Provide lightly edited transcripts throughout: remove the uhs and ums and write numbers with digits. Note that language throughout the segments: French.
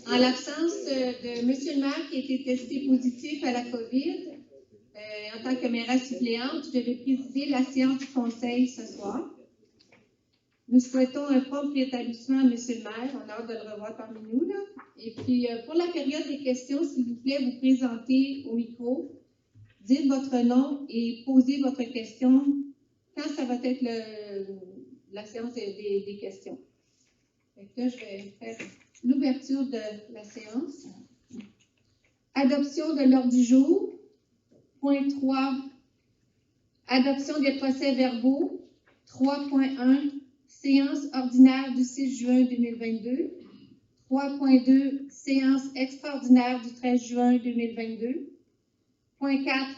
En l'absence de M. le maire qui a été testé positif à la COVID, en tant que maire suppléante, je vais présider la séance du conseil ce soir. Nous souhaitons un prompt rétablissement à M. le maire. On a hâte de le revoir parmi nous, là. Et puis, pour la période des questions, s'il vous plaît, vous présentez au micro, dites votre nom et posez votre question quand ça va être la séance des questions. Donc là, je vais faire l'ouverture de la séance. Adoption de l'ordre du jour. Point 3. Adoption des procès-verbaux. 3.1. Séance ordinaire du 6 juin 2022. 3.2. Séance extraordinaire du 13 juin 2022. Point 4.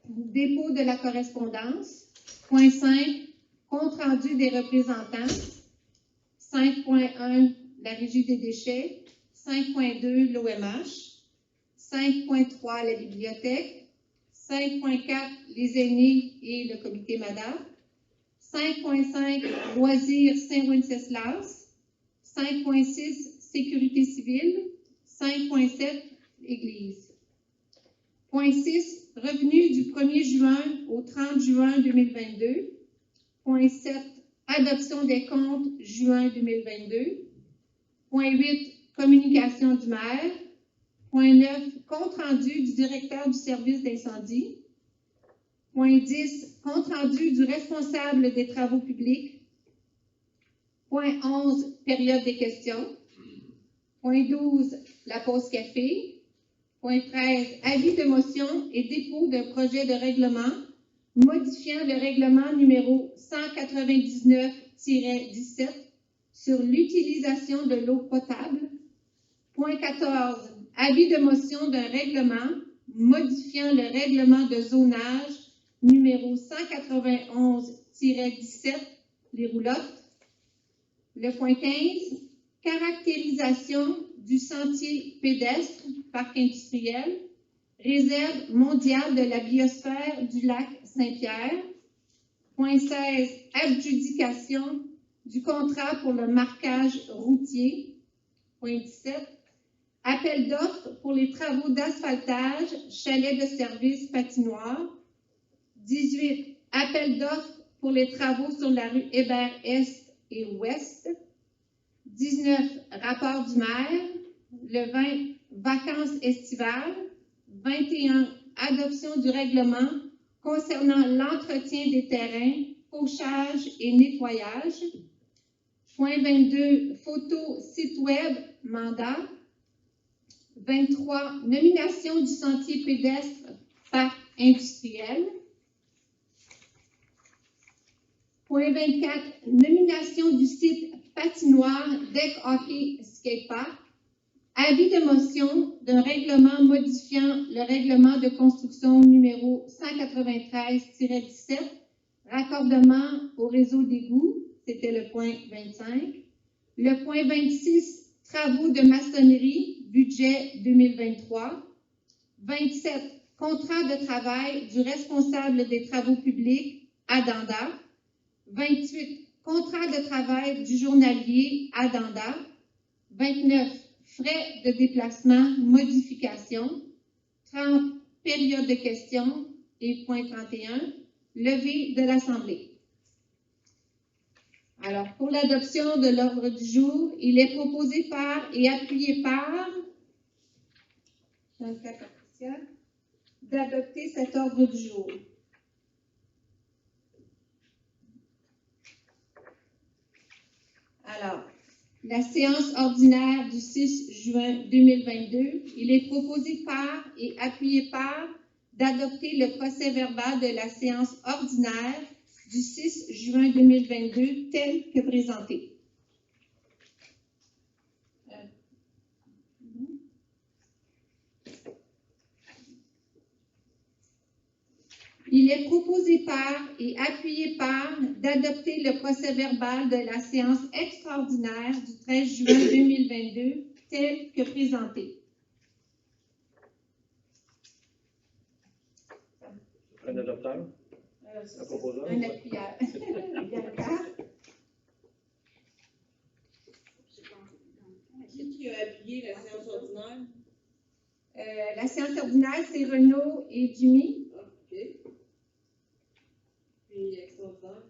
Dépôt de la correspondance. Point 5. Compte rendu des représentants. 5.1. La Régie des déchets. 5.2. L'OMH. 5.3. La bibliothèque. 5.4. Les aînés et le comité MADA. 5.5. Loisirs Saint-Wenceslas. 5.6. Sécurité civile. 5.7. Église. Point 6. Revenus du 1er juin au 30 juin 2022. Point 7. Adoption des comptes juin 2022. Point 8. Communication du maire. Point 9. Compte rendu du directeur du service d'incendie. Point 10. Compte rendu du responsable des travaux publics. Point 11. Période des questions. Point 12. La pause café. Point 13. Avis de motion et dépôt d'un projet de règlement modifiant le règlement numéro 199-17 sur l'utilisation de l'eau potable. Point 14. Avis de motion d'un règlement modifiant le règlement de zonage numéro 191-17, les roulottes. Le point 15. Caractérisation du sentier pédestre, parc industriel, réserve mondiale de la biosphère du lac Saint-Pierre. Point 16. Adjudication du contrat pour le marquage routier. Point 17. Appel d'offres pour les travaux d'asphaltage, chalet de service, patinoire. 18. Appel d'offres pour les travaux sur la rue Hébert-Est et Ouest. 19. Rapport du maire. Le 20. Vacances estivales. 21. Adoption du règlement concernant l'entretien des terrains, fauchage et nettoyage. Point 22. Photo site web, mandat. 23. Nomination du sentier pédestre parc industriel. Point 24. Nomination du site patinoire deck hockey skatepark. Avis de motion d'un règlement modifiant le règlement de construction numéro 193-17, raccordement au réseau d'égouts, c'était le point 25. Le point 26, travaux de maçonnerie, budget 2023. 27, contrat de travail du responsable des travaux publics à Danda. 28, contrat de travail du journalier à Danda. 29, frais de déplacement, modification. 30, période de questions. Et point 31, levée de l'Assemblée. Alors, pour l'adoption de l'ordre du jour, il est proposé par et appuyé par Patricia d'adopter cet ordre du jour. Alors, la séance ordinaire du 6 juin 2022, il est proposé par et appuyé par d'adopter le procès-verbal de la séance ordinaire du 6 juin 2022 tel que présenté. Il est proposé par et appuyé par d'adopter le procès-verbal de la séance extraordinaire du 13 juin 2022 tel que présenté. Un adopteur? Un proposeur? Un appuyeur. Qui oublié la séance ordinaire. La séance ordinaire, c'est Renaud et Jimmy. Ah, OK. Puis extraordinaire.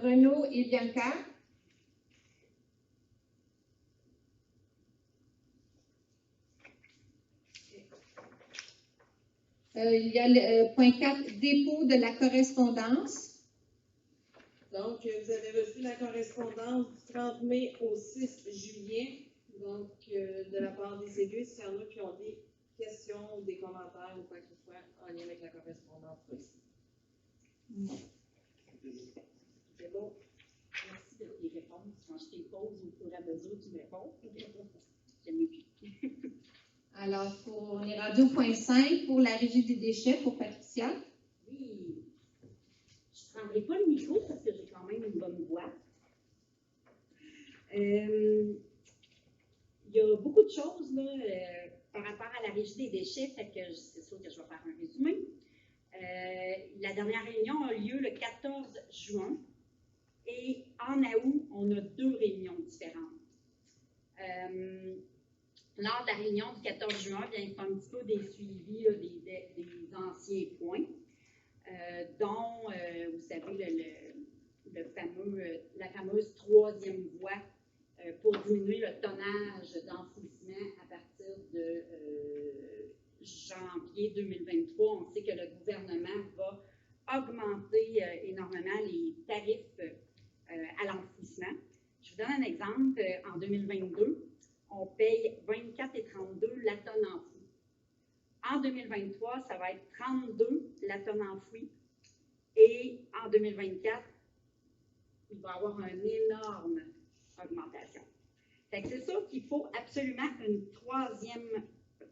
Renaud et Bianca. Il y a le point 4, dépôt de la correspondance. Donc, vous avez reçu la correspondance du 30 mai au 6 juillet, donc de la part des élus. S'il y en a qui ont des questions ou des commentaires ou quoi que ce soit en lien avec la correspondance reçue. C'est bon. Merci de tes réponses. Quand je t'ai pose au fur et à mesure, tu me réponds. J'aime mieux. Alors, on est rendu au point 5 pour la régie des déchets pour Patricia. Oui. Je ne prendrai pas le micro parce que j'ai quand même une bonne voix. Il y a beaucoup de choses là, par rapport à la régie des déchets, fait que c'est sûr que je vais faire un résumé. La dernière réunion a lieu le 14 juin et en août, on a 2 réunions différentes. Lors de la réunion du 14 juin, bien, c'est un petit peu des suivis là, des anciens points, dont, vous savez, la fameuse 3e voie pour diminuer le tonnage d'enfouissement à partir de janvier 2023. On sait que le gouvernement va augmenter énormément les tarifs à l'enfouissement. Je vous donne un exemple. En 2022, on paye 24,32 la tonne enfouie. En 2023, ça va être 32 la tonne enfouie. Et en 2024, il va y avoir une énorme augmentation. Fait que c'est sûr qu'il faut absolument une troisième,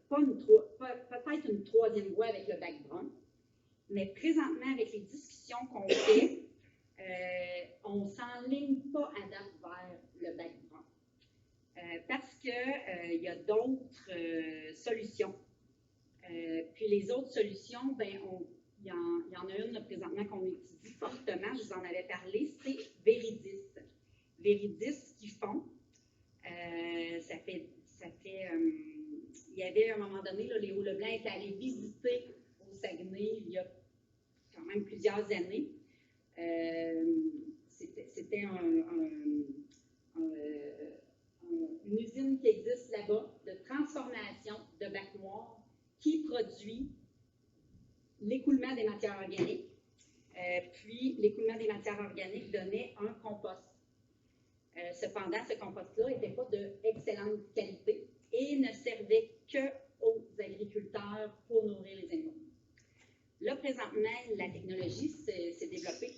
peut-être une 3e voie avec le bac brun, mais présentement, avec les discussions qu'on fait, on ne s'enligne pas à date vers le bac brun. Parce qu'il y a d'autres solutions. Puis les autres solutions, ben, il y en a une là, présentement qu'on étudie fortement, je vous en avais parlé, c'est Veridis. Veridis, ce qu'ils font, il y avait à un moment donné, là, Léo Leblanc est allé visiter au Saguenay il y a quand même plusieurs années. C'était une usine qui existe là-bas de transformation de bac noir qui produit l'écoulement des matières organiques. Puis, l'écoulement des matières organiques donnait un compost. Cependant, ce compost-là n'était pas d'excellente qualité et ne servait qu'aux agriculteurs pour nourrir les animaux. Là, présentement, la technologie s'est développée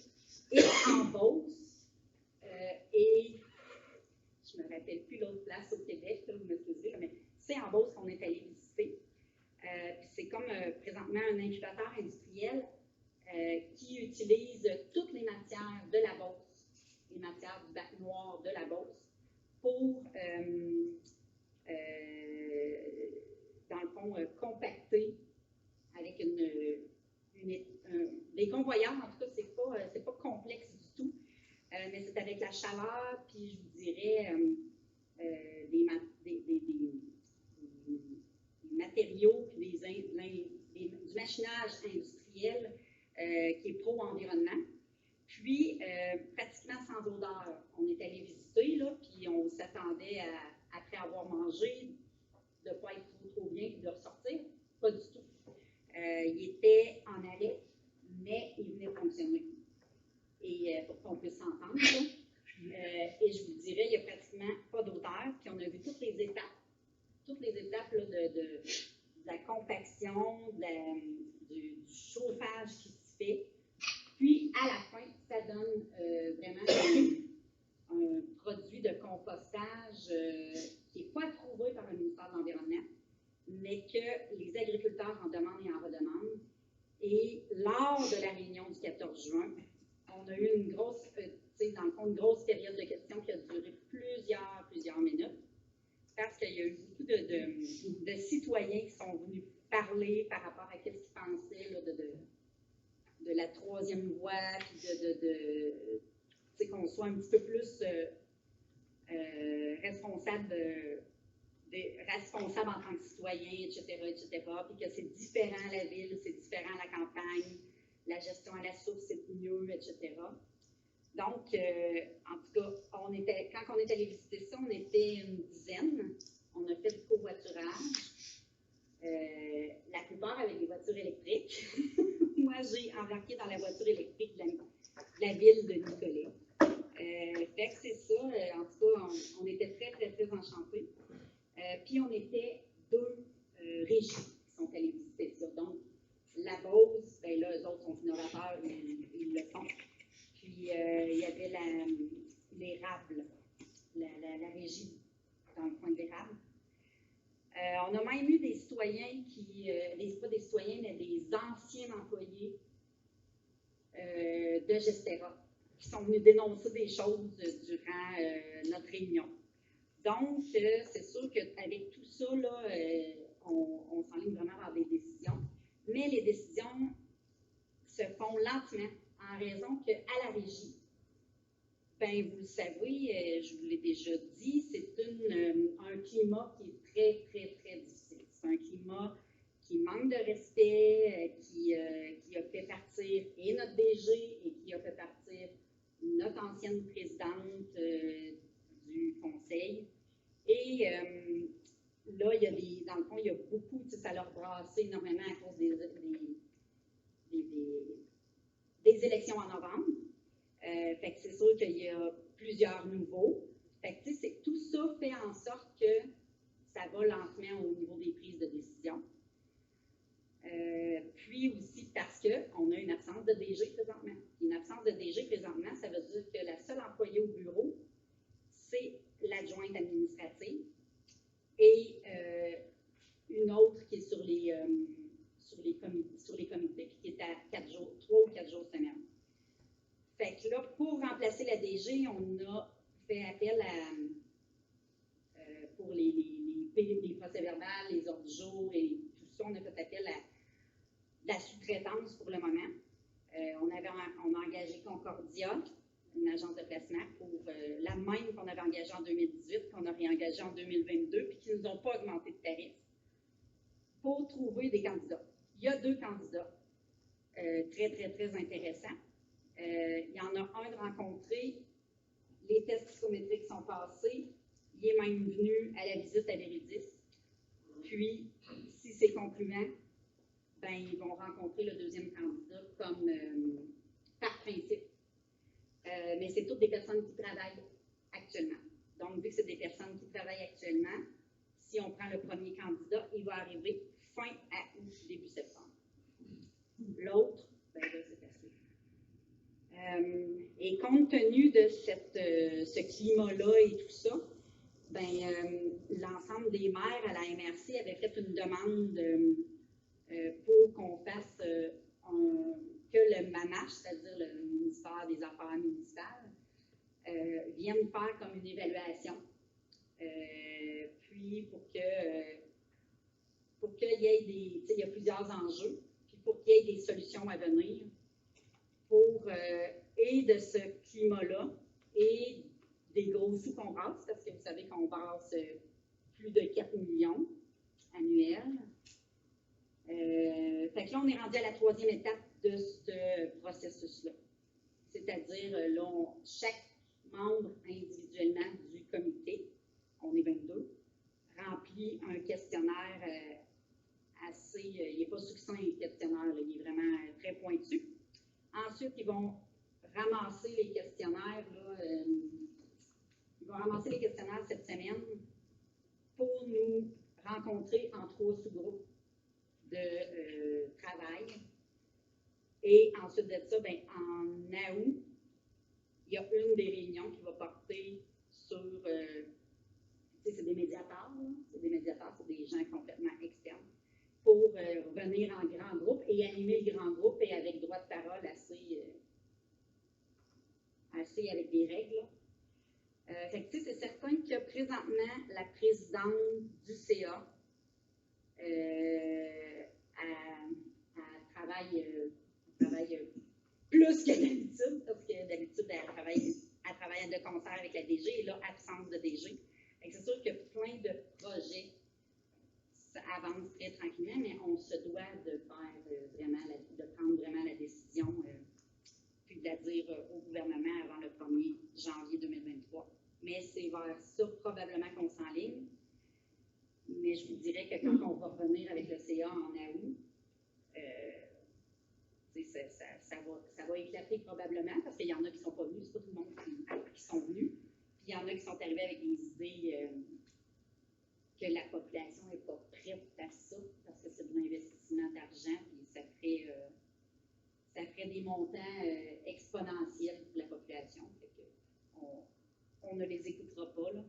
et en Beauce et je ne me rappelle plus l'autre place au Québec, là, vous m'excusez, mais c'est en Beauce qu'on est allé visiter. C'est comme présentement un incubateur industriel qui utilise toutes les matières de la Beauce, les matières du bac noir de la Beauce, pour, dans le fond, compacter avec des convoyeurs. En tout cas, c'est pas complexe du tout, mais c'est avec la chaleur, puis je vous dirais des matériaux, puis du machinage industriel qui est pro-environnement. Puis, pratiquement sans odeur. On est allé visiter, là, puis on s'attendait après avoir mangé, de ne pas être trop bien, puis de ressortir. Pas du tout. Il était en arrêt, mais il venait fonctionner. Et pour qu'on puisse s'entendre, et je vous dirais, il n'y a pratiquement pas d'odeur, puis on a vu toutes les étapes là, de la compaction, du chauffage qui se fait. Puis, à la fin, ça donne vraiment un produit de compostage qui n'est pas approuvé par le ministère de l'Environnement, mais que les agriculteurs en demandent et en redemandent. Et lors de la réunion du 14 juin, on a eu une grosse période de questions qui a duré plusieurs minutes, parce qu'il y a eu beaucoup de citoyens qui sont venus parler par rapport à ce qu'ils pensaient là, de la 3e voie, puis qu'on soit un petit peu plus responsable responsables en tant que citoyens, etc., puis que c'est différent la ville, c'est différent la campagne, la gestion à la source, c'est mieux, etc. Donc, en tout cas, quand on est allé visiter ça, on était une dizaine. On a fait du covoiturage. La plupart avec des voitures électriques. Moi, j'ai embarqué dans la voiture électrique de la ville de Nicolet. Fait que c'est ça. En tout cas, on était très, très, très enchantés. Puis, on était 2 régies qui sont allées visiter ça. Donc, la Beauce, ben là, eux autres sont innovateurs, ils le font. Puis, il y avait l'érable, la régie dans le coin de l'érable. On a même eu des citoyens pas des citoyens, mais des anciens employés de Gestera qui sont venus dénoncer des choses durant notre réunion. Donc, c'est sûr qu'avec tout ça, là, on s'enligne vraiment vers des décisions. Mais les décisions se font lentement en raison qu'à la régie, ben vous le savez, je vous l'ai déjà dit, c'est un climat qui est très, très, très difficile. C'est un climat qui manque de respect, qui a fait partir et notre DG et qui a fait partir notre ancienne présidente du conseil. Et là, dans le fond, il y a beaucoup, ça leur brassé énormément à cause des élections en novembre. Fait que c'est sûr qu'il y a plusieurs nouveaux. Fait que tout ça fait en sorte que ça va lentement au niveau des prises de décision. Puis aussi parce qu'on a une absence de DG présentement. Une absence de DG présentement, ça veut dire que la seule employée au bureau, c'est l'adjointe administrative et une autre qui est sur les comités, puis qui est à 3 ou 4 jours semaine. Fait que là, pour remplacer la DG, on a fait appel pour les procès-verbales, les ordres du jour et tout ça, on a fait appel à la sous-traitance pour le moment. On a engagé Concordia, une agence de placement, pour la même qu'on avait engagée en 2018, qu'on a réengagée en 2022, puis qui ne nous ont pas augmenté de tarifs, pour trouver des candidats. Il y a 2 candidats très, très, très intéressants. Il y en a un de rencontré, les tests psychométriques sont passés, il est même venu à la visite à Véridis. Puis, si c'est concluant, ben, ils vont rencontrer le 2e candidat comme par principe. Mais c'est toutes des personnes qui travaillent actuellement. Donc, vu que c'est des personnes qui travaillent actuellement, si on prend le premier candidat, il va arriver fin août, début septembre. L'autre, ben là, c'est facile. Et compte tenu de ce climat-là et tout ça, ben, l'ensemble des maires à la MRC avaient fait une demande pour qu'on fasse que le MAMACH, c'est-à-dire le ministère des Affaires municipales, vienne faire comme une évaluation. Puis pour qu'il y ait il y a plusieurs enjeux, puis pour qu'il y ait des solutions à venir pour et de ce climat-là et des gros sous qu'on brasse, parce que vous savez qu'on brasse plus de 4 millions annuels. Fait que là, on est rendu à la 3e étape de ce processus-là. C'est-à-dire, là, chaque membre individuellement du comité, on est 22, remplit un questionnaire assez, il n'est pas succinct le questionnaire, là, il est vraiment très pointu. Ensuite, ils vont ramasser les questionnaires, là, cette semaine pour nous rencontrer en 3 sous-groupes de travail. Et ensuite de ça, ben, en août, il y a une des réunions qui va porter sur, c'est des médiateurs, c'est des gens complètement externes, pour venir en grand groupe et animer le grand groupe et avec droit de parole assez avec des règles. Fait que, c'est certain que présentement, la présidente du CA travaille plus que d'habitude, parce que d'habitude, elle travaille de concert avec la DG, et là, absence de DG. Fait que c'est sûr que plein de projets, ça avance très tranquillement, mais on se doit de faire de prendre vraiment la décision, puis de la dire au gouvernement avant le 1er janvier 2023. Mais c'est vers ça probablement qu'on s'enligne. Mais je vous dirais que quand on va revenir avec le CA en août, ça va éclater probablement parce qu'il y en a qui ne sont pas venus, c'est pas tout le monde qui sont venus. Puis il y en a qui sont arrivés avec des idées que la population n'est pas prête à ça parce que c'est de l'investissement d'argent puis ça ferait des montants exponentiels pour la population. Fait que on ne les écoutera pas, là.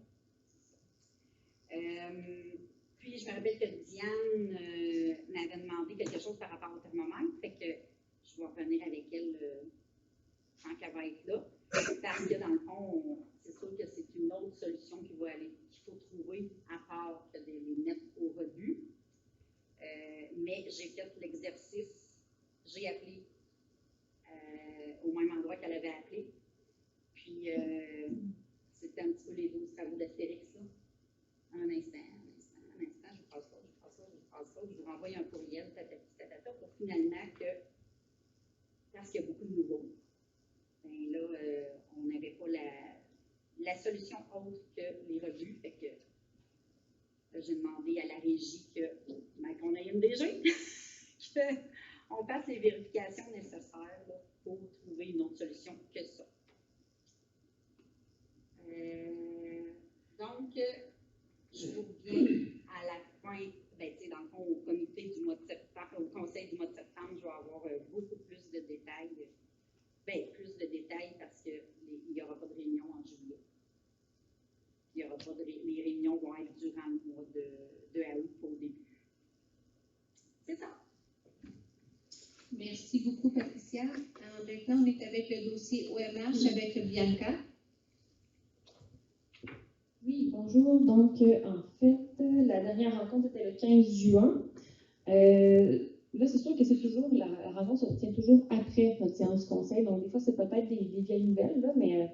Puis je me rappelle que Diane m'avait demandé quelque chose par rapport au thermomètre, fait que je vais revenir avec elle quand elle va être là. Parce que dans le fond, c'est sûr que c'est une autre solution qu'il faut trouver à part que de les mettre au rebut. Mais j'ai fait l'exercice, j'ai appelé au même endroit qu'elle avait appelé. Puis c'était un petit peu les 12 travaux d'Astérix, là. Un instant, je vous passe ça, je vous renvoie un courriel, tatata, pour finalement que, parce qu'il y a beaucoup de nouveaux, ben là, on n'avait pas la solution autre que les revues, fait que là, j'ai demandé à la régie qu'on ait une DG, qu'on fasse les vérifications nécessaires là, pour trouver une autre solution que ça. Donc, je vous reviens à la fin, dans le fond, au comité du mois de septembre, au conseil du mois de septembre, je vais avoir beaucoup plus de détails. Plus de détails parce qu'il n'y aura pas de réunion en juillet. Il y aura pas les réunions vont être durant le mois de août au début. C'est ça. Merci beaucoup, Patricia. Alors, maintenant, on est avec le dossier OMH avec Bianca. Oui, bonjour. Donc, en fait, la dernière rencontre était le 15 juin. Là, c'est sûr que c'est toujours, la rencontre se tient toujours après notre séance conseil. Donc, des fois, c'est peut-être des vieilles nouvelles, là, mais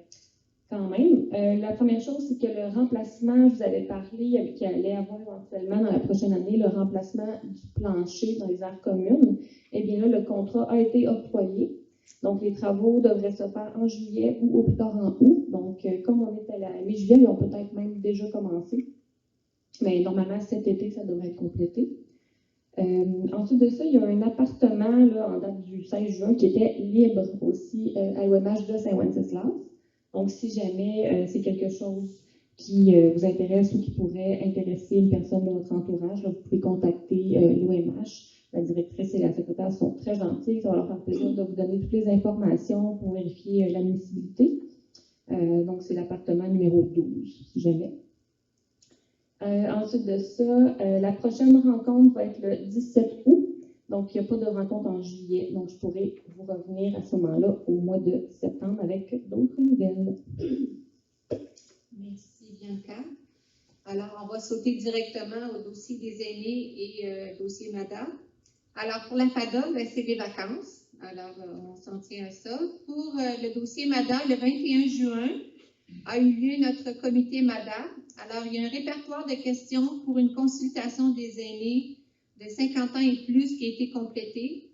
quand même. La première chose, c'est que le remplacement, je vous avais parlé qu'il allait avoir éventuellement dans la prochaine année, le remplacement du plancher dans les aires communes. Eh bien là, le contrat a été octroyé. Donc, les travaux devraient se faire en juillet ou au plus tard en août. Donc, comme on est à la mi-juillet, ils ont peut-être même déjà commencé. Mais normalement, cet été, ça devrait être complété. Ensuite de ça, il y a un appartement là, en date du 16 juin qui était libre aussi à l'OMH de Saint-Wenceslas. Donc, si jamais c'est quelque chose qui vous intéresse ou qui pourrait intéresser une personne de votre entourage, là, vous pouvez contacter l'OMH. La directrice et la secrétaire sont très gentilles. Ça va leur faire plaisir de vous donner toutes les informations pour vérifier l'admissibilité. Donc, c'est l'appartement numéro 12, si jamais. Ensuite de ça, la prochaine rencontre va être le 17 août. Donc, il n'y a pas de rencontre en juillet. Donc, je pourrai vous revenir à ce moment-là au mois de septembre avec d'autres nouvelles. Merci, Bianca. Alors, on va sauter directement au dossier des aînés et dossier MADA. Alors, pour la FADA, c'est des vacances. Alors, on s'en tient à ça. Pour le dossier MADA, le 21 juin, a eu lieu notre comité MADA. Alors, il y a un répertoire de questions pour une consultation des aînés de 50 ans et plus qui a été complété.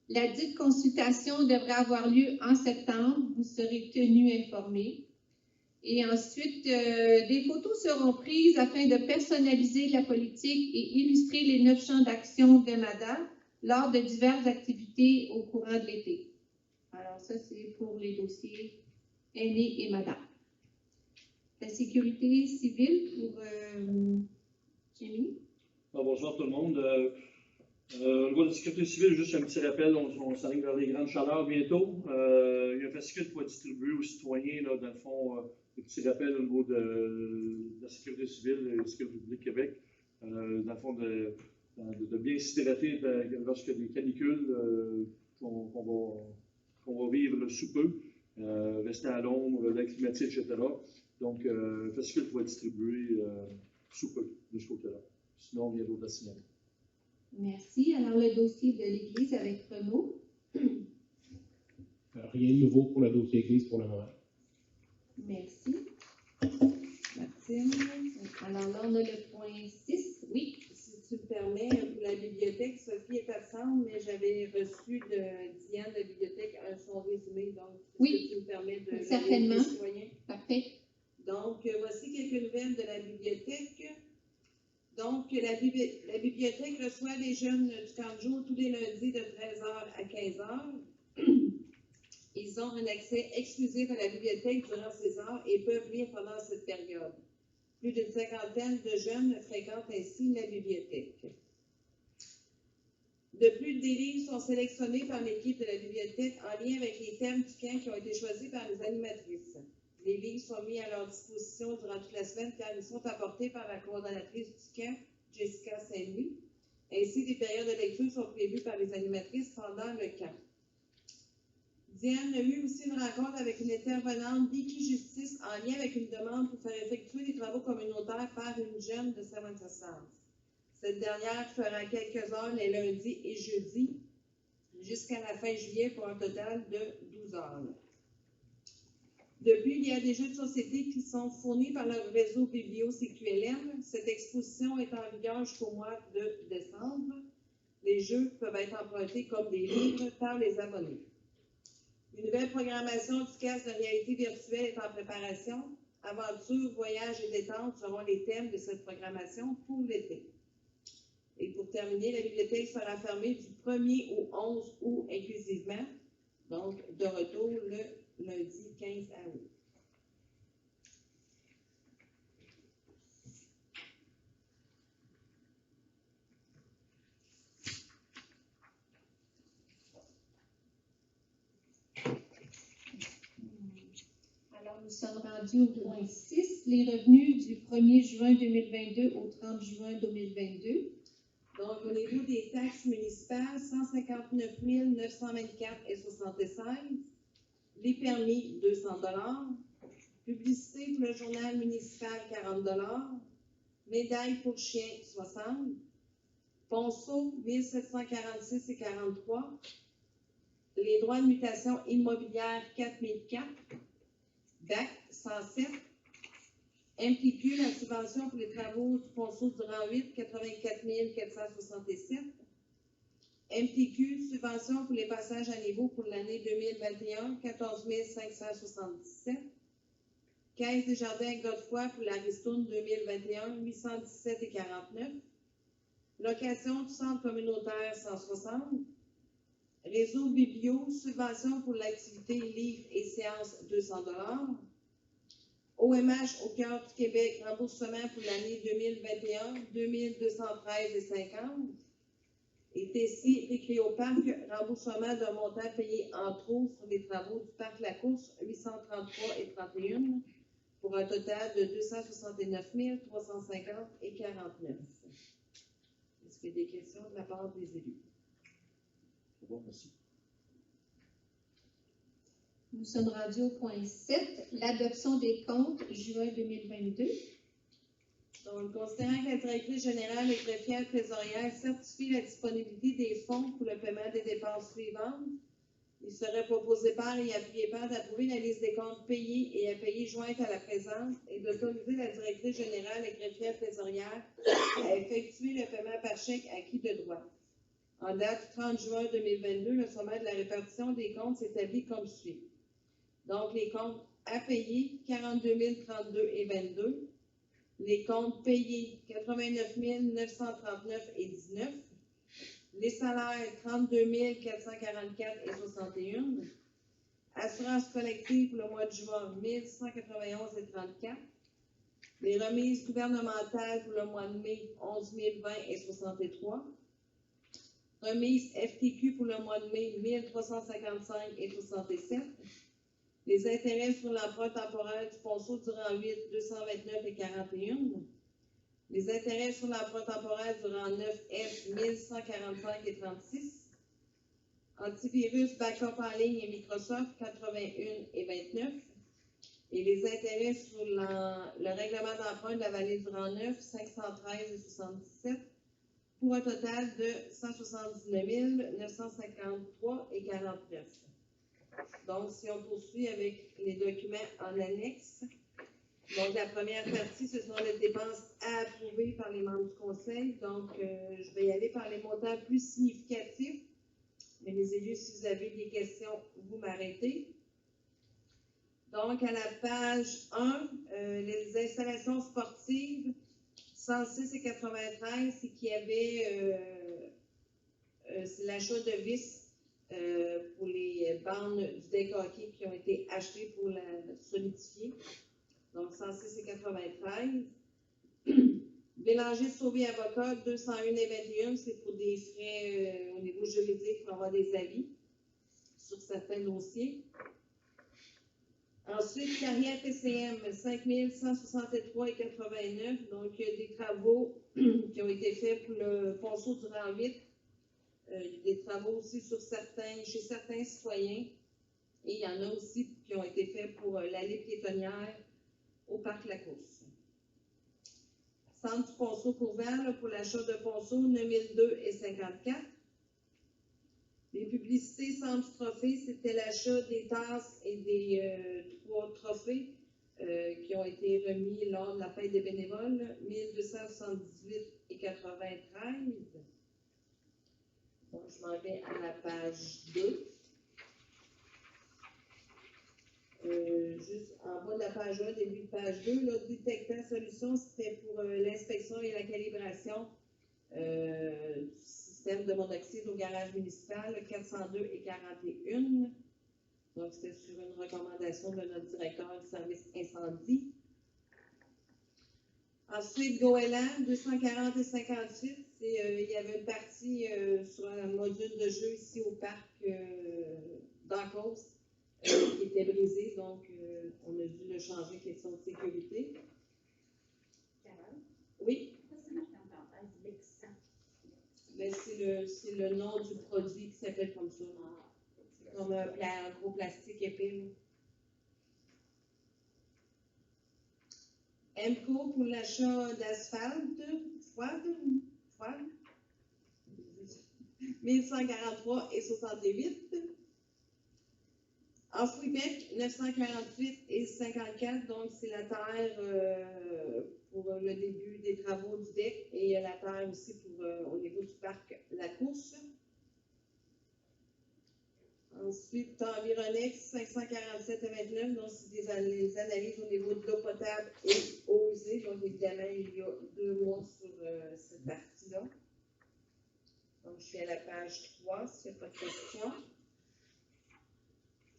La dite consultation devrait avoir lieu en septembre. Vous serez tenus informés. Et ensuite, des photos seront prises afin de personnaliser la politique et illustrer les 9 champs d'action de MADA lors de diverses activités au courant de l'été. Alors, ça, c'est pour les dossiers aînés et MADA. La sécurité civile pour Jimmy. Bonjour tout le monde. Au niveau de la sécurité civile, juste un petit rappel, on s'aligne vers les grandes chaleurs bientôt. Il y a un fascicule pour distribuer aux citoyens, là, dans le fond, des petits rappels au niveau de la sécurité civile et de la sécurité publique Québec. Dans le fond, de bien s'hydrater lorsqu'il y a des canicules qu'on va vivre sous peu, rester à l'ombre, l'acclimater, etc. Donc, fascicule pour distribuer sous peu de ce côté-là. Sinon, il y a d'autres à signaler. Merci. Alors, le dossier de l'Église avec Renaud. Rien de nouveau pour le dossier Église pour le moment. Merci. Christine. Alors là, on a le point 6. Oui. Si tu me permets, pour la bibliothèque, Sophie est absente, mais j'avais reçu de Diane de la bibliothèque son résumé. Donc, Oui, est-ce que tu me permets de certainement. les citoyens? Parfait. Donc, voici quelques nouvelles de la bibliothèque. Donc, la bibliothèque reçoit les jeunes du camp de jour tous les lundis de 13h à 15h. Ils ont un accès exclusif à la bibliothèque durant ces heures et peuvent lire pendant cette période. Plus d'une cinquantaine de jeunes fréquentent ainsi la bibliothèque. De plus, des livres sont sélectionnés par l'équipe de la bibliothèque en lien avec les thèmes du camp qui ont été choisis par les animatrices. Les livres sont mis à leur disposition durant toute la semaine car ils sont apportés par la coordonnatrice du camp, Jessica Saint-Louis. Ainsi, des périodes de lecture sont prévues par les animatrices pendant le camp. Diane a eu aussi une rencontre avec une intervenante d'Equijustice en lien avec une demande pour faire effectuer des travaux communautaires par une jeune de Samantha Science. Cette dernière fera quelques heures les lundis et jeudis jusqu'à la fin juillet pour un total de 12 heures. Depuis, il y a des jeux de société qui sont fournis par le réseau Biblio-CQLM. Cette exposition est en vigueur jusqu'au mois de décembre. Les jeux peuvent être empruntés comme des livres par les abonnés. Une nouvelle programmation du casque de réalité virtuelle est en préparation. Aventure, voyage et détente seront les thèmes de cette programmation pour l'été. Et pour terminer, la bibliothèque sera fermée du 1er au 11 août inclusivement, donc de retour le lundi 15 août. Alors, nous sommes rendus au point 6, les revenus du 1er juin 2022 au 30 juin 2022. Donc, au niveau des taxes municipales, 159 924,76 $. Les permis, 200 $. Publicité pour le journal municipal, 40 $. Médaille pour chien, 60 $. Ponceau, 1746,43 $. Les droits de mutation immobilière, 4004 $. DAC, 107 $. MPQ, la subvention pour les travaux du ponceau du rang 8, 84 467 $. MPQ, subvention pour les passages à niveau pour l'année 2021, 14 577 $. Caisse des Jardins Godefroy pour la ristourne 2021, 817,49 $. Location du centre communautaire, 160 $. Réseau Biblio, subvention pour l'activité livres et séances, 200 $. OMH au cœur du Québec, remboursement pour l'année 2021, 2213,50 $. Et Tessie Récréoparc, remboursement d'un montant payé en trop sur les travaux du parc La Course, 833,31 $, pour un total de 269 350,49 $. Est-ce qu'il y a des questions de la part des élus? C'est bon, merci. Nous sommes rendus au point 7, l'adoption des comptes juin 2022. Donc, considérant que la directrice générale et greffière trésorière certifie la disponibilité des fonds pour le paiement des dépenses suivantes, il serait proposé par et appuyé par d'approuver la liste des comptes payés et à payer jointe à la présente et d'autoriser la directrice générale et greffière trésorière à effectuer le paiement par chèque acquis de droit. En date du 30 juin 2022, le sommaire de la répartition des comptes s'établit comme suit. Donc, les comptes à payer, 42 032,22. Les comptes payés, 89 939,19. Les salaires, 32 444,61. Assurance collective pour le mois de juin, 1191,34. Les remises gouvernementales pour le mois de mai, 11 020,63. Remise FTQ pour le mois de mai, 1355,67. Les intérêts sur l'emprunt temporaire du ponceau du rang 8, 229,41. Les intérêts sur l'emprunt temporaire du rang 9F, 1145,36. Antivirus, backup en ligne et Microsoft, 81,29. Et les intérêts sur le règlement d'emprunt de la vallée du rang 9, 513,77. Pour un total de 179 953,49. Donc, si on poursuit avec les documents en annexe, Donc, la première partie, ce sont les dépenses à approuver par les membres du conseil. Donc, je vais y aller par les montants plus significatifs. Mais les élus, si vous avez des questions, vous m'arrêtez. Donc, à la page 1, les installations sportives, 106 et 93, c'est qu'il y avait c'est l'achat de vis pour les bandes du deck hockey qui ont été achetées pour la solidifier. Donc, 106 et 93. Bélanger, Sauvé, Avocat, 201 et 21, c'est pour des frais au niveau juridique pour avoir des avis sur certains dossiers. Ensuite, carrière PCM, 5163 et 89. Donc, il y a des travaux qui ont été faits pour le ponceau du rang 8. Des travaux aussi chez certains citoyens. Et il y en a aussi qui ont été faits pour l'allée piétonnière au parc Lacourse. Centre du ponceau couvert pour l'achat de ponceau 9002 et 54. Les publicités centre du trophée, c'était l'achat des tasses et des 3 trophées qui ont été remis lors de la fête des bénévoles, 1278 et 93. Donc, je m'en vais à la page 2. Juste en bas de la page 1, début de page 2, là, détecteur solution, c'était pour l'inspection et la calibration du système de monoxyde au garage municipal, 402 et 41. Donc, c'était sur une recommandation de notre directeur du service incendie. Ensuite, Goéland, 240 et 58, il y avait une partie sur un module de jeu ici au parc d'Ancos. Qui était brisé, donc on a dû le changer, question de sécurité. Carole? Oui? Pourquoi c'est marqué en parenthèse Lexan? Ben, c'est le nom du produit qui s'appelle comme ça. Comme un gros plastique épais. MCO pour l'achat d'asphalte, froide, 1143 et 68. Enfouibec, 948 et 54, donc c'est la terre pour le début des travaux du deck et il y a la terre aussi pour, au niveau du parc Lacourse. Ensuite, Environex, 547 et 29, donc c'est les analyses au niveau de l'eau potable et eau usée. Donc évidemment, il y a 2 mois sur cette partie-là. Donc je suis à la page 3, s'il n'y a pas de questions.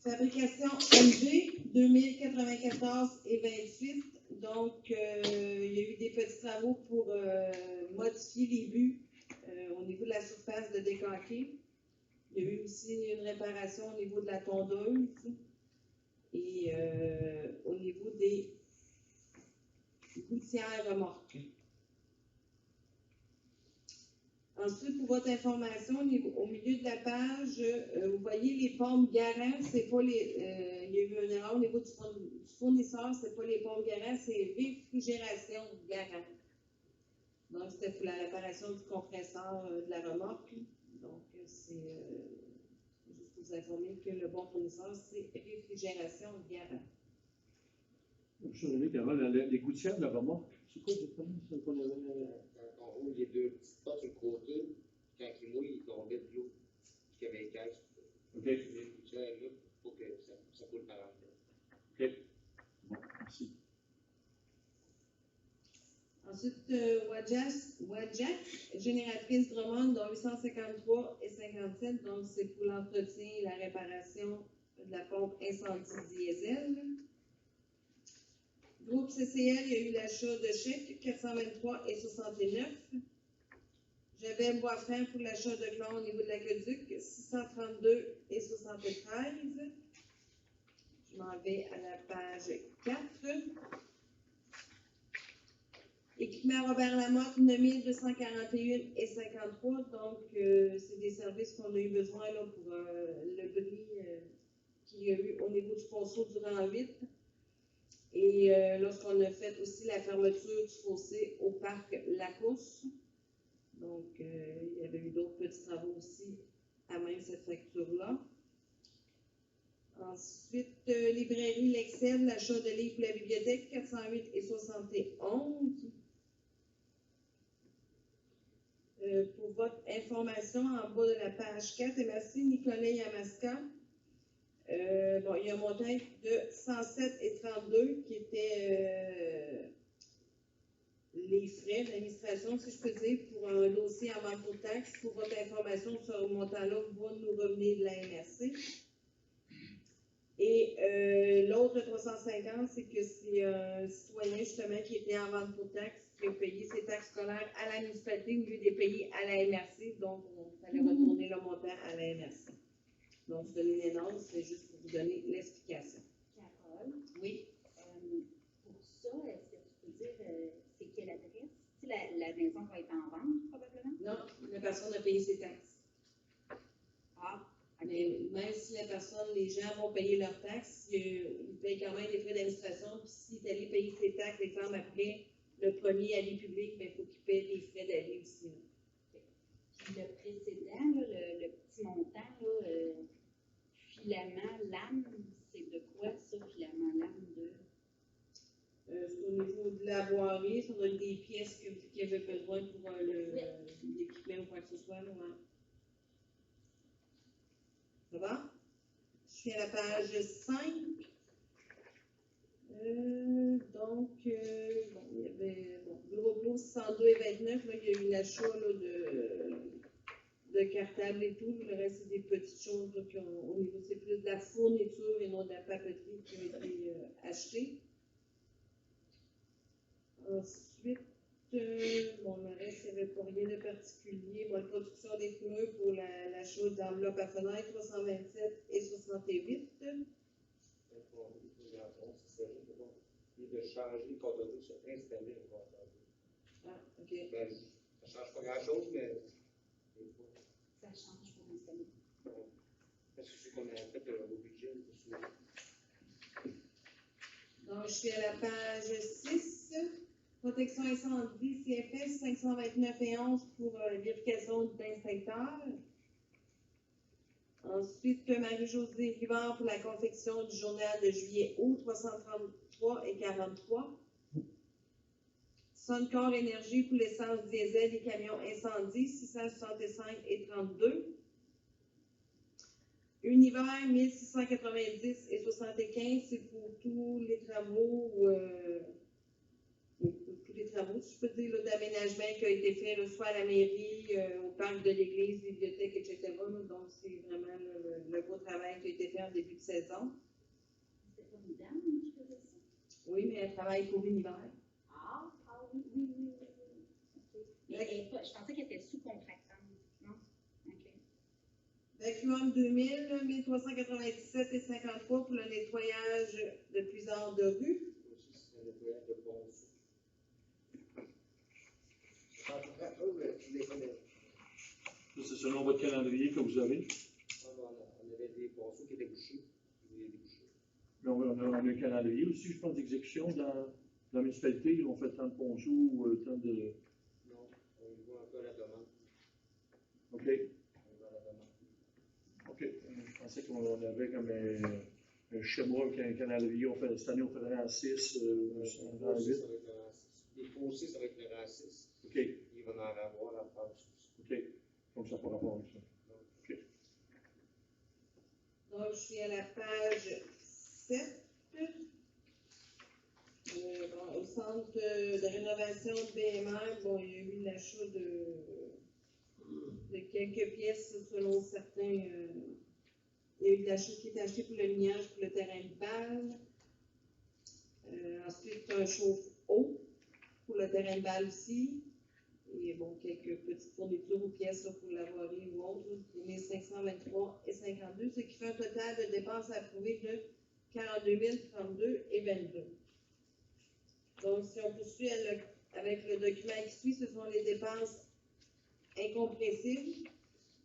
Fabrication MG, 2094 et 28. Donc, il y a eu des petits travaux pour modifier les buts au niveau de la surface de décanqué. Il y a eu aussi une réparation au niveau de la tondeuse et au niveau des gouttières remorques. Ensuite, pour votre information, au milieu de la page, vous voyez les pompes Garant, c'est pas les. Il y a eu une erreur au niveau du fournisseur, c'est pas les pompes Garant, c'est réfrigération Garant. Donc, c'était pour la réparation du compresseur de la remorque. Donc, c'est juste pour vous informer que le bon fournisseur, c'est réfrigération Garant. Je suis arrivé, Carole, les gouttières de la remorque, c'est quoi exactement ça qu'on avait? En haut, il y a 2 petits spots sur le côté. Quand il mouille, il tombait de l'eau qui avait été caisse. OK. Les gouttières là pour que ça coule par en dedans. OK. Bon, merci. Ensuite, Wadjack, génératrice Drummond, dans 853 et 57. Donc, c'est pour l'entretien et la réparation de la pompe incendie diesel. Groupe CCL, il y a eu l'achat de chèques 423 et 69. J'avais Boisfranc pour l'achat de chlore au niveau de l'aqueduc 632 et 73. Je m'en vais à la page 4. Équipement Robert Lamotte, 9241 et 53. Donc, c'est des services qu'on a eu besoin là, pour le bris qu'il y a eu au niveau du ponceau du rang 8. Et lorsqu'on a fait aussi la fermeture du fossé au parc Lacourse. Donc, il y avait eu d'autres petits travaux aussi à même cette facture-là. Ensuite, librairie L'Excel, l'achat de livres pour la bibliothèque, 408 et 71. Pour votre information, en bas de la page 4, et merci Nicolas Yamaska. Bon, il y a un montant de 107 et 32 qui était les frais d'administration, si je peux dire, pour un dossier en manque de taxes. Pour votre information, ce montant-là va nous revenir de la MRC. Et l'autre 350, c'est que c'est un citoyen justement qui était en vente pour taxes, qui a payé ses taxes scolaires à la municipalité au lieu de les payer à la MRC, donc on fallait retourner le montant à la MRC. Donc, je donne une énorme, c'est juste pour vous donner l'explication. Carole, Oui. pour ça, est-ce que tu peux dire c'est quelle adresse? Si la maison va être en vente, probablement? Non, la personne a payé ses taxes. Ah, Mais même si la personne, les gens vont payer leurs taxes, ils payent quand même des frais d'administration. Puis s'il est allé payer ses taxes, exemple après le premier avis public, il faut qu'il paye des frais d'avis aussi. puis le précédent, là, le petit montant, là, filament, lame, c'est de quoi ça, filament, lame de? C'est au niveau de la voirie, ça doit être des pièces qu'il y avait besoin pour l'équipement ou quoi que ce soit. Là, ouais. Ça va? Je suis à la page 5. Bon, il y avait Bureau Pro 102 et 29, là, il y a eu l'achat de cartables et tout. Le reste, c'est des petites choses là, au niveau, c'est plus de la fourniture et non de la papeterie qui ont été achetées. Ensuite, le reste, il n'y avait pas rien de particulier. Bon, la production des pneus pour l'achat d'enveloppes à fenêtre, 327 et 68. De changer le compteur sur installer le compteur. Ah, OK. Ben, ça ne change pas grand-chose, mais des fois, Ça change pour installer. parce que c'est qu'on a fait au budget. Donc, je suis à la page 6. Protection incendie, CFS 529 et 11 pour vérification d'inspecteur. Ensuite, Marie-Josée Rivard pour la confection du journal de juillet-août, 333 et 43. Suncor Énergie pour l'essence diesel et camions incendie, 665 et 32. Univers, 1690 et 75, c'est pour tous les travaux, si je peux dire, d'aménagement qui a été fait, là, soit à la mairie, au parc de l'église, bibliothèque, etc. Là, donc, c'est vraiment le beau travail qui a été fait en début de saison. C'était pas une dame qui faisait ça? Oui, mais elle travaille pour l'univers. Ah, oui. Okay. Mais je pensais qu'elle était sous-contractante, non? OK. Vacuum 2000, 1397 et 53 pour le nettoyage de plusieurs de rue. Aussi, c'est un nettoyage de ponceau. Ça, c'est selon votre calendrier que vous avez. On avait des ponceaux qui étaient bouchés. Mais on a un calendrier aussi, je pense, d'exécution dans la municipalité. On fait tant de ponceaux ou tant de. Non, on y voit encore la demande. OK. On voit la demande. OK. Je pensais qu'on avait comme un schéma avec un calendrier. Cette année, on fait en 6, en 8. Les fonciers, ça va être le raciste. OK. Il va en avoir la France aussi. OK. Donc, ça n'a pas rapport avec ça. OK. Donc, je suis à la page 7. Au centre de rénovation de BMR, bon, il y a eu l'achat de quelques pièces selon certains. Il y a eu l'achat qui est acheté pour le lignage, pour le terrain de balle. Ensuite, un chauffe-eau pour le terrain de balle aussi. Et bon, quelques petites fournitures ou pièces là, pour la voirie ou autre, 1523 et 52, ce qui fait un total de dépenses approuvées de 42 032 et 22. Donc, si on poursuit avec le document qui suit, ce sont les dépenses incompressibles.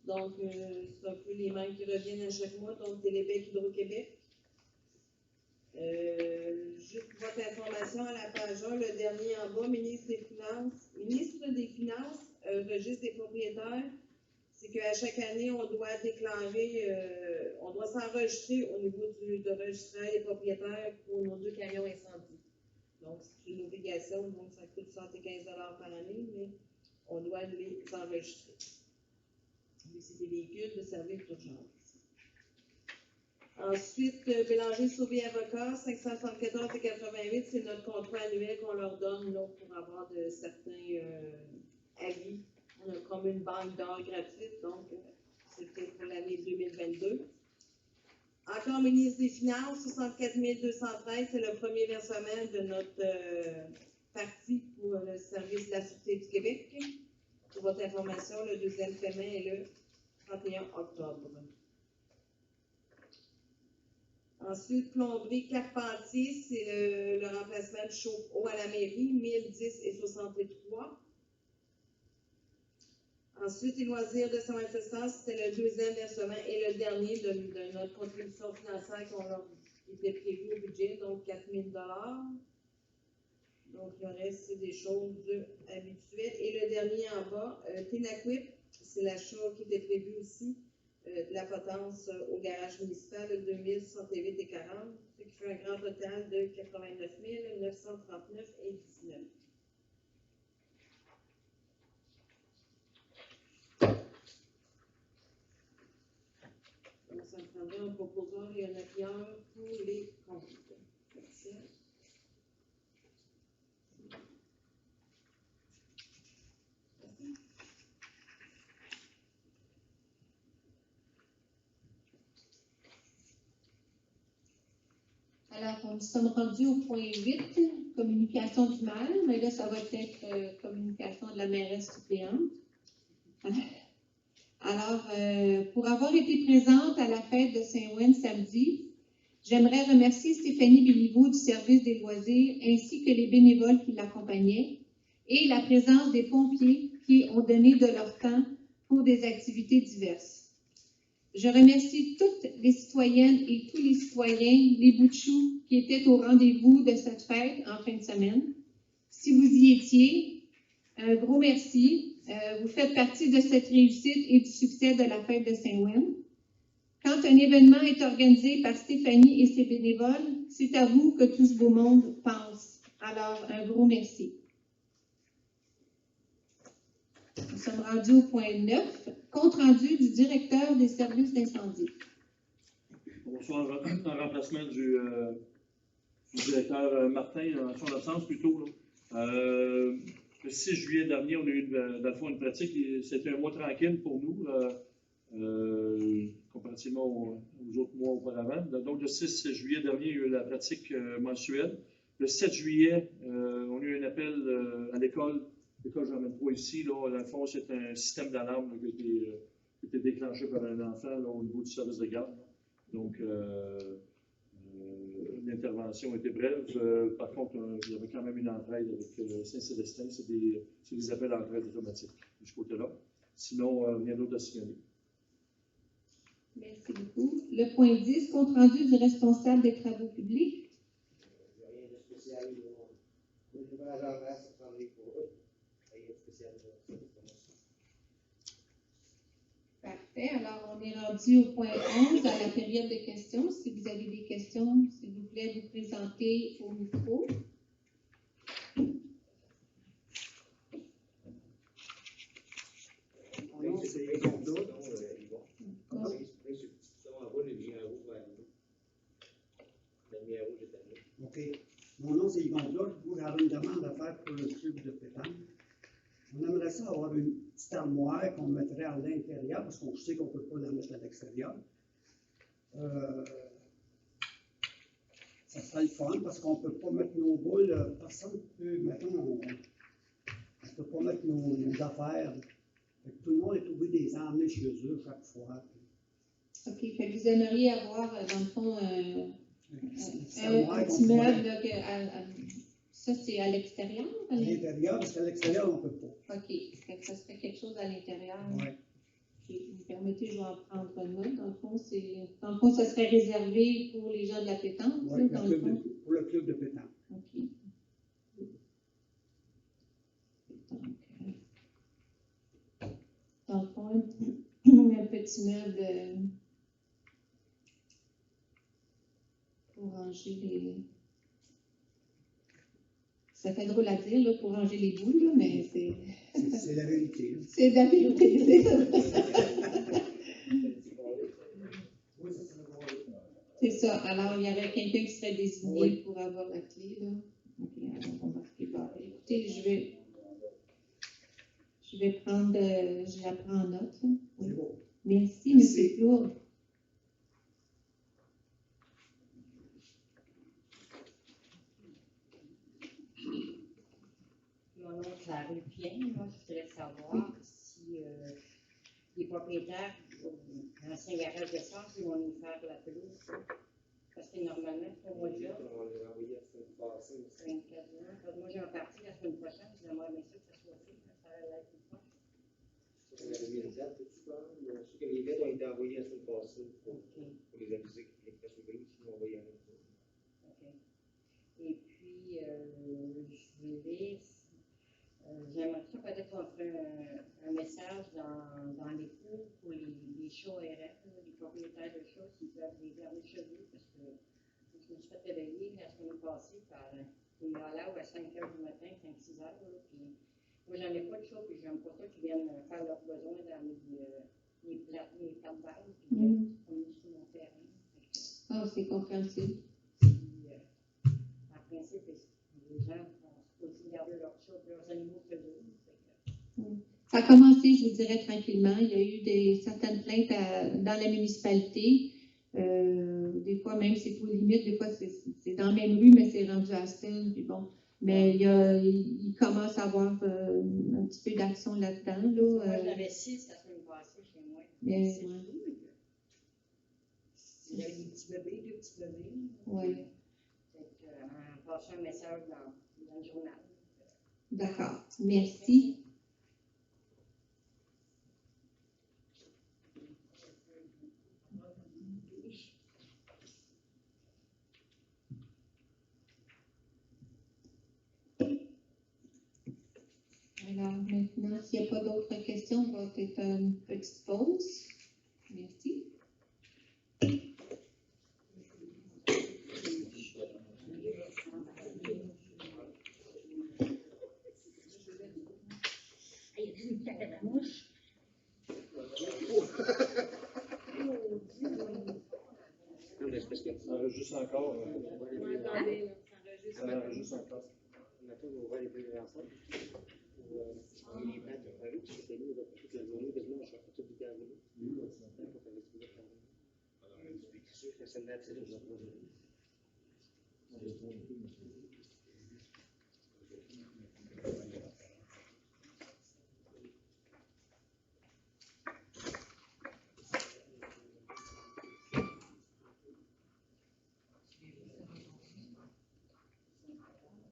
Donc, c'est un peu les mêmes qui reviennent à chaque mois, donc Télébec, Hydro-Québec. Juste pour votre information, à la page 1, le dernier en bas, ministre des Finances, registre des propriétaires, c'est qu'à chaque année, on doit déclarer, on doit s'enregistrer au niveau de registraire les propriétaires pour nos 2 camions incendie. Donc, c'est une obligation, donc ça coûte 75 $ par année, mais on doit les enregistrer. Mais c'est des véhicules de service d'urgence. Ensuite, Bélanger Sauvé Avocat, 574,88, c'est notre contrat annuel qu'on leur donne là, pour avoir de certains avis. On a comme une banque d'or gratuite, donc c'était pour l'année 2022. Encore ministre des Finances, 64 213, c'est le premier versement de notre parti pour le service de la Sûreté du Québec. Pour votre information, le deuxième paiement est le 31 octobre. Ensuite, plomberie Carpentier, c'est le remplacement de chauffe-eau à la mairie, 1010,63. Ensuite, les loisirs de Saint-Vincent, c'était le deuxième versement et le dernier de notre contribution financière qui était prévue au budget, donc 4 000 $. Donc, le reste, c'est des choses habituelles. Et le dernier en bas, Ténaquip, c'est l'achat qui était prévu aussi. De la potence au garage municipal de 2068,40, ce qui fait un grand total de 89 939,19. Donc, ça me prendrait un proposeur et un appuyeur pour les comptes. Merci. Alors, nous sommes rendus au point 8, communication du mal, mais là, ça va être communication de la mairesse suppléante. Alors, pour avoir été présente à la fête de Saint-Ouen samedi, j'aimerais remercier Stéphanie Béliveau du service des loisirs ainsi que les bénévoles qui l'accompagnaient et la présence des pompiers qui ont donné de leur temps pour des activités diverses. Je remercie toutes les citoyennes et tous les citoyens, les bouts de choux, qui étaient au rendez-vous de cette fête en fin de semaine. Si vous y étiez, un gros merci. Vous faites partie de cette réussite et du succès de la fête de Saint-Ouen. Quand un événement est organisé par Stéphanie et ses bénévoles, c'est à vous que tout ce beau monde pense. Alors, un gros merci. Nous sommes rendus au point 9, compte rendu du directeur des services d'incendie. Bonsoir, en remplacement du directeur Martin, en son absence plutôt. Le 6 juillet dernier, on a eu dans le fond une pratique, c'était un mois tranquille pour nous, comparativement aux autres mois auparavant. Donc, le 6 juillet dernier, il y a eu la pratique mensuelle. Le 7 juillet, on a eu un appel à l'école. L'école Jean-23 ici, là, dans le fond, c'est un système d'alarme qui a été déclenché par un enfant là, au niveau du service de garde. Là. Donc, l'intervention était brève. Par contre, il y avait quand même une entraide avec Saint-Célestin. C'est des appels à entraide automatiques de ce côté-là. Sinon, rien d'autre à signaler. Merci beaucoup. Le point 10, compte rendu du responsable des travaux publics. Il n'y a rien de spécial. Le numéro à l'envers, ça prendrait pour eux. Parfait. Alors, on est rendu au point 11, à la période de questions. Si vous avez des questions, s'il vous plaît, vous présentez au micro. OK. Mon nom, c'est Yvon Claude. J'avais une demande à faire pour le club de pétanque. On aimerait ça avoir une petite armoire qu'on mettrait à l'intérieur, parce qu'on sait qu'on ne peut pas la mettre à l'extérieur. Ça serait le fun, parce qu'on ne peut pas mettre nos boules. Personne ne peut, mettons, on ne peut pas mettre nos affaires. Tout le monde est obligé de les emmener chez eux chaque fois. OK. Fait que vous aimeriez avoir, dans le fond, un petit meuble là, ça, c'est à l'extérieur? À l'intérieur, parce qu'à l'extérieur, on ne peut pas. OK. Fait que ça serait quelque chose à l'intérieur. Oui. Okay. Vous me permettez, je vais en prendre note. Dans le fond, ça serait réservé pour les gens de la pétanque. Oui, là, pour le club de pétanque. OK. Donc, dans le fond, comme un petit meuble pour ranger les. Ça fait drôle à dire, là, pour ranger les boules, là, mais c'est. C'est la vérité. Là. C'est de la vérité, c'est ça. C'est ça. Alors, il y avait quelqu'un qui serait désigné Oui. pour avoir la clé, là. OK, alors on va se préparer. Écoutez, je vais prendre, je la prends en note, là. Oui. C'est bon. Merci, Merci. M. Plourde. Mon nom est Claire Lupien. Moi, je voudrais savoir si les propriétaires de l'ancien garage d'essence, ils vont nous faire la pelouse. Parce que normalement, c'est au mois de juin, On l'a envoyé la semaine passée. 24 ans. Parce que moi, j'ai un parti la semaine prochaine. J'aimerais bien ça que ça soit fait. Ça va être une fois. On avait mis une date, tu penses? Je sais que les lettres ont été envoyées la semaine passée pour les aviser qu'ils étaient prêts sur le ils l'ont envoyé à nous. OK. Et puis, je voulais, j'aimerais ça peut-être qu'on ferait un message dans les cours pour les chats RF, les propriétaires de chats, s'ils peuvent les garder chez eux, parce que je me suis fait réveiller la semaine passée par une malade à 5 h du matin, 5-6 h. Puis moi, j'en ai pas de chats, puis j'aime pas ça qu'ils viennent faire leurs besoins dans les plates-balles, puis on est sur mon terrain. Ah, c'est compréhensible. Puis, en principe, les gens sont supposés garder leurs chats, leurs animaux chez eux. Ça a commencé, je vous dirais, tranquillement. Il y a eu certaines plaintes dans la municipalité. Des fois, même, c'est pour limite. Des fois, c'est dans la même rue, mais c'est rendu à Aston. Puis bon. Mais il commence à avoir un petit peu d'action là-dedans. Là, Moi, j'avais 6 la semaine passée chez moi. mais, C'est ouais. tout. J'avais des petits bébés, 2 petits bébés. Ouais. En passant un message dans le journal. D'accord. Merci. Alors, maintenant, s'il n'y a pas d'autres questions, on va faire une petite pause. Merci. Il y a une café à mouche. Ça enregistre encore. Ouais, attendez, là, ça enregistre. Ça enregistre encore. Maintenant, on va les deux ensemble. Pour les plaques de Paris, parce que c'est nous, toute la journée, quasiment, on cherche tout du gaz. C'est sûr que c'est naturel.